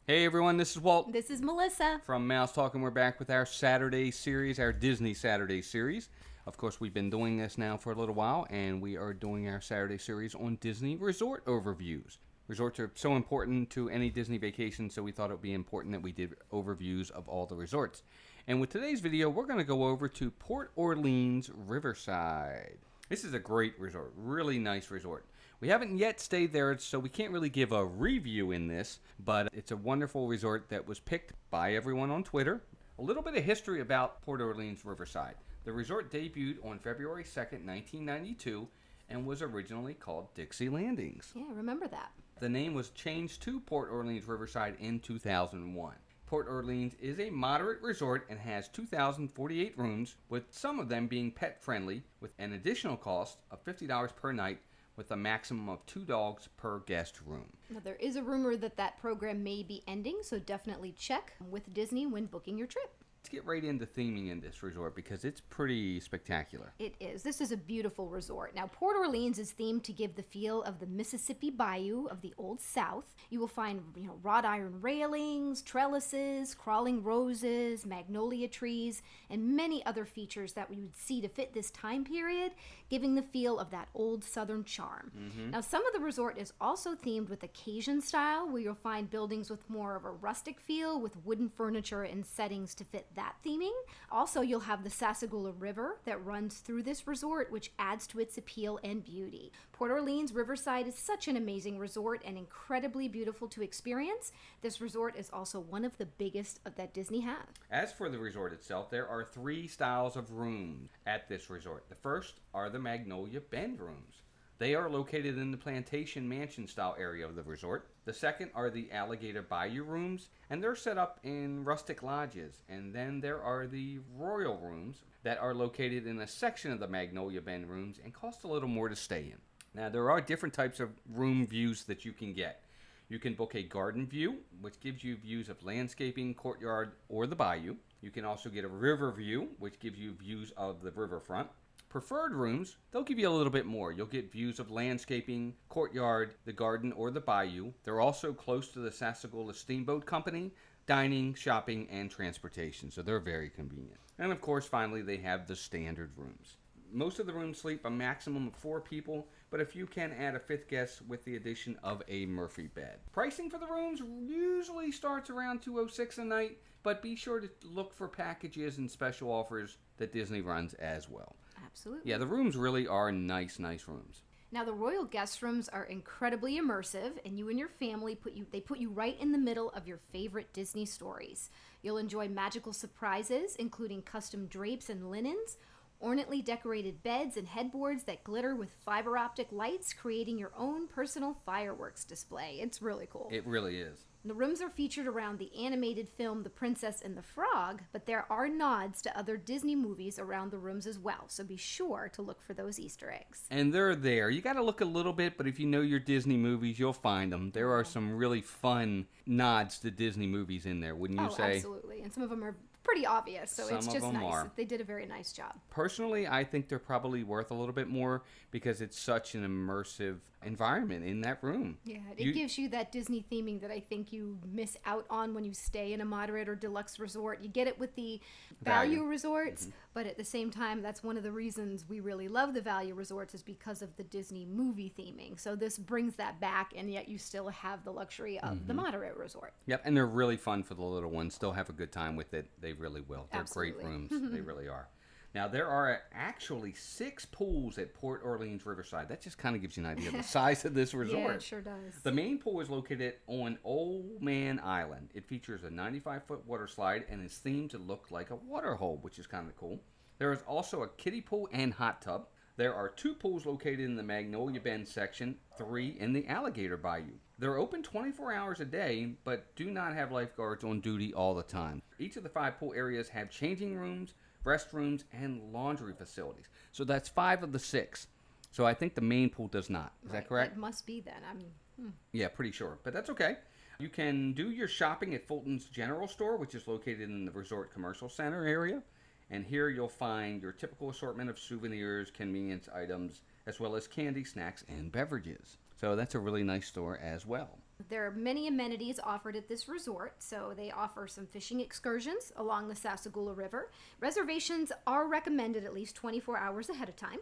Hey everyone, this is Walt This is Melissa. from Mouse Talk, and we're back with our Saturday series, our Disney Saturday series. Of course, we've been doing this now for a little while, and we are doing our Saturday series on Disney resort overviews. Resorts are so important to any Disney vacation, so we thought it would be important that we did overviews of all the resorts. And with today's video, we're going to go over to Port Orleans Riverside. This is a great resort, really nice resort. We haven't yet stayed there, so we can't really give a review in this, but it's a wonderful resort that was picked by everyone on Twitter. A little bit of history about Port Orleans Riverside. The resort debuted on February 2nd, 1992, and was originally called Dixie Landings. Yeah, remember that. The name was changed to Port Orleans Riverside in 2001. Port Orleans is a moderate resort and has 2,048 rooms, with some of them being pet-friendly, with an additional cost of $50 per night, with a maximum of 2 dogs per guest room. Now, there is a rumor that program may be ending, so definitely check with Disney when booking your trip. Let's get right into theming in this resort because it's pretty spectacular. It is. This is a beautiful resort. Now, Port Orleans is themed to give the feel of the Mississippi Bayou of the Old South. You will find, wrought iron railings, trellises, crawling roses, magnolia trees, and many other features that we would see to fit this time period, giving the feel of that old Southern charm. Now, some of the resort is also themed with a Cajun style, where you'll find buildings with more of a rustic feel with wooden furniture and settings to fit that theming. Also, you'll have the Sassagoula River that runs through this resort, which adds to its appeal and beauty. Port Orleans Riverside is such an amazing resort and incredibly beautiful to experience. This resort is also one of the biggest that Disney has. As for the resort itself, there are 3 styles of rooms at this resort. The first are the Magnolia Bend rooms. They are located in the Plantation Mansion style area of the resort. The second are the Alligator Bayou rooms, and they're set up in rustic lodges. And then there are the Royal rooms that are located in a section of the Magnolia Bend rooms and cost a little more to stay in. Now, there are different types of room views that you can get. You can book a garden view, which gives you views of landscaping, courtyard, or the bayou. You can also get a river view, which gives you views of the riverfront. Preferred rooms, they'll give you a little bit more. You'll get views of landscaping, courtyard, the garden, or the bayou. They're also close to the Sassagoula Steamboat Company, dining, shopping, and transportation, so they're very convenient. And of course, finally, they have the standard rooms. Most of the rooms sleep a maximum of 4 people, but if you can add a 5th guest with the addition of a Murphy bed. Pricing for the rooms usually starts around $206 a night, but be sure to look for packages and special offers that Disney runs as well. Absolutely. Yeah, the rooms really are nice rooms. Now, the royal guest rooms are incredibly immersive, and you and your family put you right in the middle of your favorite Disney stories. You'll enjoy magical surprises, including custom drapes and linens, ornately decorated beds and headboards that glitter with fiber optic lights, creating your own personal fireworks display. It's really cool. It really is. The rooms are featured around the animated film The Princess and the Frog, but there are nods to other Disney movies around the rooms as well, so be sure to look for those Easter eggs. And they're there. You got to look a little bit, but if you know your Disney movies, you'll find them. There are some really fun nods to Disney movies in there, wouldn't you say? Absolutely. And some of them are pretty obvious, so it's Some of just them nice. are. They did a very nice job. Personally, I think they're probably worth a little bit more because it's such an immersive environment in that room. Yeah, it gives you that Disney theming that I think you miss out on when you stay in a moderate or deluxe resort. You get it with the value resorts, but at the same time, that's one of the reasons we really love the value resorts is because of the Disney movie theming. So this brings that back, and yet you still have the luxury of the moderate resort. Yep, and they're really fun for the little ones. Still have a good time with it. They really will. They're Absolutely. great rooms. They really are. Now, there are actually 6 pools at Port Orleans Riverside. That just kind of gives you an idea of the size of this resort. Yeah, it sure does. The main pool is located on Old Man Island. It features a 95-foot water slide and is themed to look like a water hole, which is kind of cool. There is also a kiddie pool and hot tub. There are 2 pools located in the Magnolia Bend section, 3 in the Alligator Bayou. They're open 24 hours a day, but do not have lifeguards on duty all the time. Each of the 5 pool areas have changing rooms, restrooms, and laundry facilities. So that's 5 of the 6. So I think the main pool does not. Is that correct? It must be then. Yeah, pretty sure. But that's okay. You can do your shopping at Fulton's General Store, which is located in the Resort Commercial Center area. And here you'll find your typical assortment of souvenirs, convenience items, as well as candy, snacks, and beverages. So that's a really nice store as well. There are many amenities offered at this resort, so they offer some fishing excursions along the Sassagoula River. Reservations are recommended at least 24 hours ahead of time.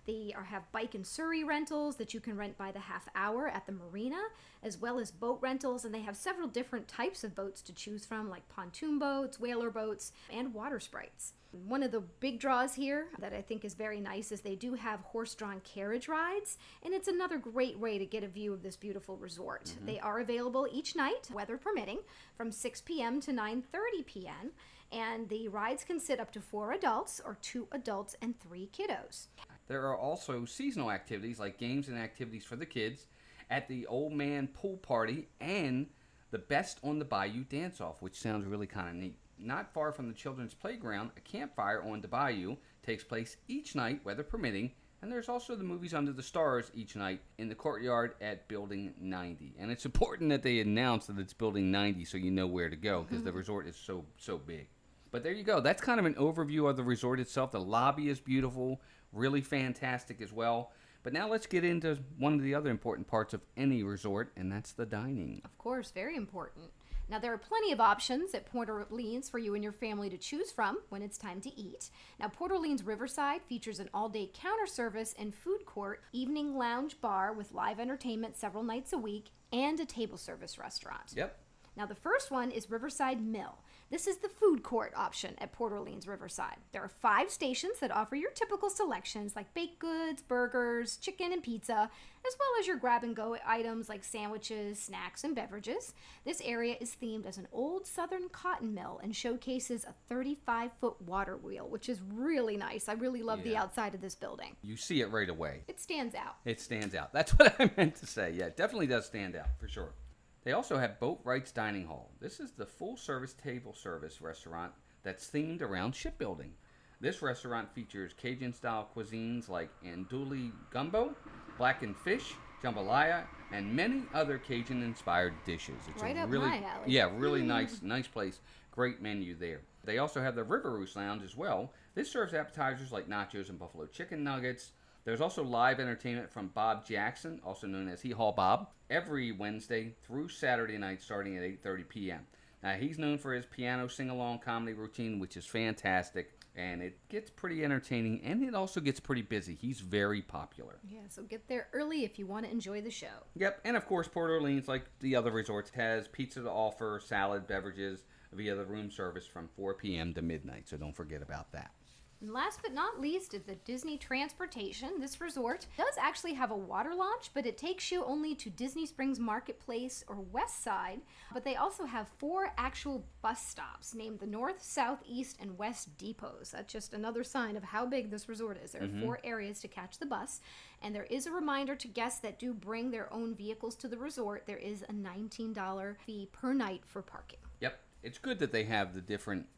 They have bike and surrey rentals that you can rent by the half hour at the marina, as well as boat rentals, and they have several different types of boats to choose from, like pontoon boats, whaler boats, and water sprites. One of the big draws here that I think is very nice is they do have horse-drawn carriage rides, and it's another great way to get a view of this beautiful resort. They are available each night, weather permitting, from 6 p.m. to 9:30 p.m., and the rides can sit up to 4 adults or 2 adults and 3 kiddos. There are also seasonal activities like games and activities for the kids at the Old Man Pool Party and the Best on the Bayou Dance-Off, which sounds really kind of neat. Not far from the children's playground, a campfire on the bayou takes place each night, weather permitting, and there's also the movies under the stars each night in the courtyard at Building 90. And it's important that they announce that it's Building 90 so you know where to go, because the resort is so big. But there you go. That's kind of an overview of the resort itself. The lobby is beautiful, really fantastic as well. But now let's get into one of the other important parts of any resort, and that's the dining. Of course, very important. Now, there are plenty of options at Port Orleans for you and your family to choose from when it's time to eat. Now, Port Orleans Riverside features an all-day counter service and food court, evening lounge bar with live entertainment several nights a week, and a table service restaurant. Yep. Now, the first one is Riverside Mill. This is the food court option at Port Orleans Riverside. There are 5 stations that offer your typical selections like baked goods, burgers, chicken, and pizza, as well as your grab-and-go items like sandwiches, snacks, and beverages. This area is themed as an old southern cotton mill and showcases a 35-foot water wheel, which is really nice. I really love the outside of this building. You see it right away. It stands out. It stands out. That's what I meant to say. Yeah, it definitely does stand out, for sure. They also have Boat Wright's Dining Hall. This is the full-service table service restaurant that's themed around shipbuilding. This restaurant features Cajun-style cuisines like andouille gumbo, blackened fish, jambalaya, and many other Cajun-inspired dishes. It's Right a up really, my alley. Yeah, really nice place. Great menu there. They also have the River Roost Lounge as well. This serves appetizers like nachos and buffalo chicken nuggets. There's also live entertainment from Bob Jackson, also known as Hee Haw Bob, every Wednesday through Saturday night starting at 8:30 p.m. Now, he's known for his piano sing-along comedy routine, which is fantastic, and it gets pretty entertaining, and it also gets pretty busy. He's very popular. Yeah, so get there early if you want to enjoy the show. Yep, and of course, Port Orleans, like the other resorts, has pizza to offer, salad, beverages via the room service from 4 p.m. to midnight, so don't forget about that. And last but not least is the Disney Transportation. This resort does actually have a water launch, but it takes you only to Disney Springs Marketplace or West Side. But they also have 4 actual bus stops named the North, South, East, and West Depots. That's just another sign of how big this resort is. There are 4 areas to catch the bus. And there is a reminder to guests that do bring their own vehicles to the resort. There is a $19 fee per night for parking. Yep, it's good that they have the different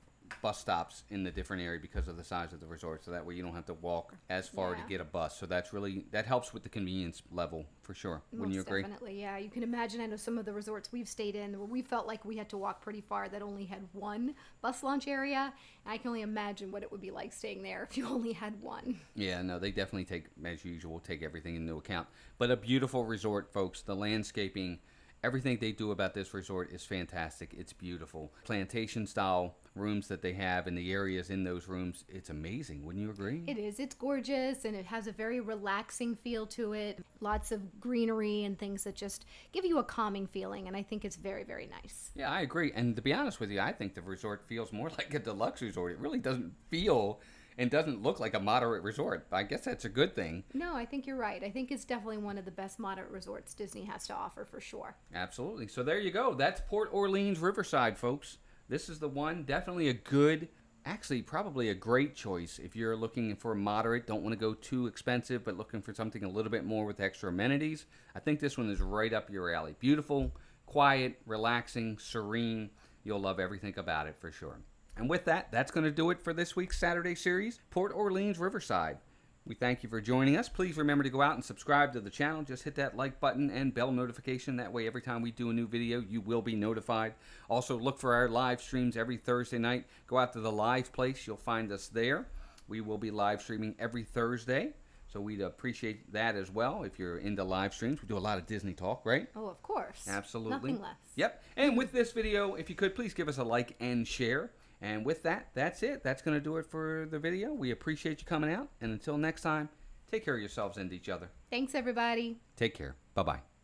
bus stops in the different area because of the size of the resort, so that way you don't have to walk as far to get a bus. So that helps with the convenience level for sure. Wouldn't you agree? Definitely, yeah. You can imagine, I know some of the resorts we've stayed in where we felt like we had to walk pretty far that only had 1 bus launch area. And I can only imagine what it would be like staying there if you only had 1. Yeah, no, they definitely take, as usual, take everything into account. But a beautiful resort, folks. The landscaping, everything they do about this resort is fantastic. It's beautiful. Plantation style rooms that they have and the areas in those rooms, it's amazing. Wouldn't you agree? It is. It's gorgeous, and it has a very relaxing feel to it. Lots of greenery and things that just give you a calming feeling, and I think it's very, very nice. Yeah, I agree. And to be honest with you, I think the resort feels more like a deluxe resort. It really doesn't feel and doesn't look like a moderate resort. I guess that's a good thing. No, I think you're right. I think it's definitely one of the best moderate resorts Disney has to offer for sure. Absolutely. So there you go. That's Port Orleans Riverside, folks. This is the one. Definitely a good, actually probably a great choice if you're looking for a moderate, don't want to go too expensive, but looking for something a little bit more with extra amenities. I think this one is right up your alley. Beautiful, quiet, relaxing, serene. You'll love everything about it for sure. And with that, that's going to do it for this week's Saturday series, Port Orleans Riverside. We thank you for joining us. Please remember to go out and subscribe to the channel. Just hit that like button and bell notification. That way, every time we do a new video, you will be notified. Also, look for our live streams every Thursday night. Go out to the live place. You'll find us there. We will be live streaming every Thursday So we'd appreciate that as well if you're into live streams. We do a lot of Disney talk, right? Oh, of course. Absolutely. Nothing less. Yep. And with this video, if you could, please give us a like and share. And with that, that's it. That's going to do it for the video. We appreciate you coming out. And until next time, take care of yourselves and each other. Thanks, everybody. Take care. Bye-bye.